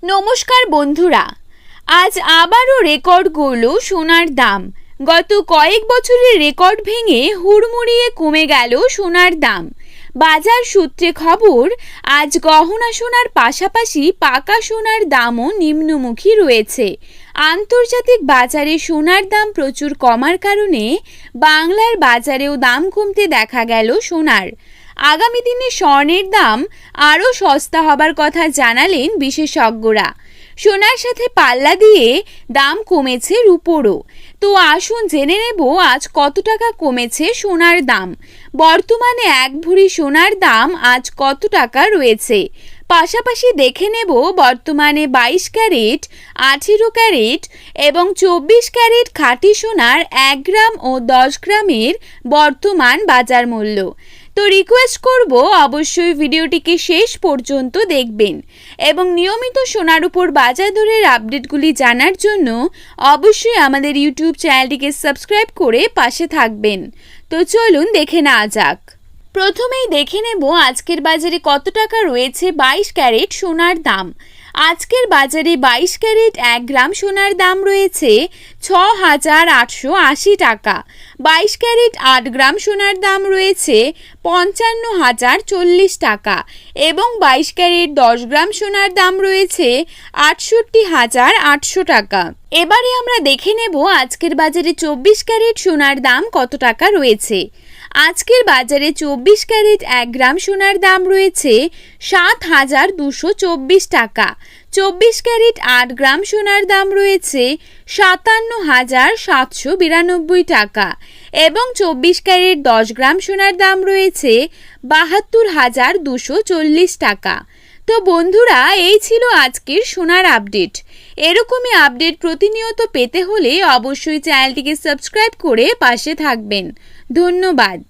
নমস্কার বন্ধুরা, আজ আবারও রেকর্ড গড়ল সোনার দাম। গত কয়েক বছরের রেকর্ড ভেঙে হুড়মুড়িয়ে কমে গেল সোনার দাম। বাজার সূত্রে খবর, আজ গহনা সোনার পাশাপাশি পাকা সোনার দামও নিম্নমুখী রয়েছে। আন্তর্জাতিক বাজারে সোনার দাম প্রচুর কমার কারণে বাংলার বাজারেও দাম কমতে দেখা গেল সোনার। আগামী দিনে স্বর্ণের দাম আরও সস্তা হবার কথা জানালেন বিশেষজ্ঞরা। সোনার সাথে পাল্লা দিয়ে দাম কমেছে রূপোরও। তো আসুন জেনে নেব আজ কত টাকা কমেছে সোনার দাম। বর্তমানে এক ভরি সোনার দাম আজ কত টাকা রয়েছে, পাশাপাশি দেখে নেব বর্তমানে 22 ক্যারেট, 18 ক্যারেট এবং 24 ক্যারেট খাঁটি সোনার 1 গ্রাম ও 10 গ্রামের বর্তমান বাজার মূল্য। তো রিকোয়েস্ট করব অবশ্যই ভিডিওটিকে শেষ পর্যন্ত দেখবেন এবং নিয়মিত সোনার উপর বাজার দরের আপডেটগুলি জানার জন্য অবশ্যই আমাদের ইউটিউব চ্যানেলটিকে সাবস্ক্রাইব করে পাশে থাকবেন। তো চলুন দেখে নেওয়া যাক। প্রথমেই দেখে নেব আজকের বাজারে কত টাকা রয়েছে 22 ক্যারেট সোনার দাম। আজকের বাজারে 22 ক্যারেট 1 গ্রাম সোনার দাম রয়েছে 6,880 টাকা। 22 ক্যারেট 8 গ্রাম সোনার দাম রয়েছে 55,040 টাকা এবং 22 ক্যারেট 10 গ্রাম সোনার দাম রয়েছে 68,800 টাকা। এবারে আমরা দেখে নেব আজকের বাজারে 24 ক্যারেট সোনার দাম কত টাকা রয়েছে। আজকের বাজারে 24 ক্যারেট 1 গ্রাম সোনার দাম রয়েছে 7,224 টাকা। 24 ক্যারেট 8 গ্রাম সোনার দাম রয়েছে 57,792 টাকা এবং 24 ক্যারেট 10 গ্রাম সোনার দাম রয়েছে 72,240 টাকা। তো বন্ধুরা, এই ছিল আজকের সোনার আপডেট। এরকমই আপডেট প্রতিনিয়ত পেতে হলে অবশ্যই চ্যানেলটিকে সাবস্ক্রাইব করে পাশে থাকবেন। ধন্যবাদ।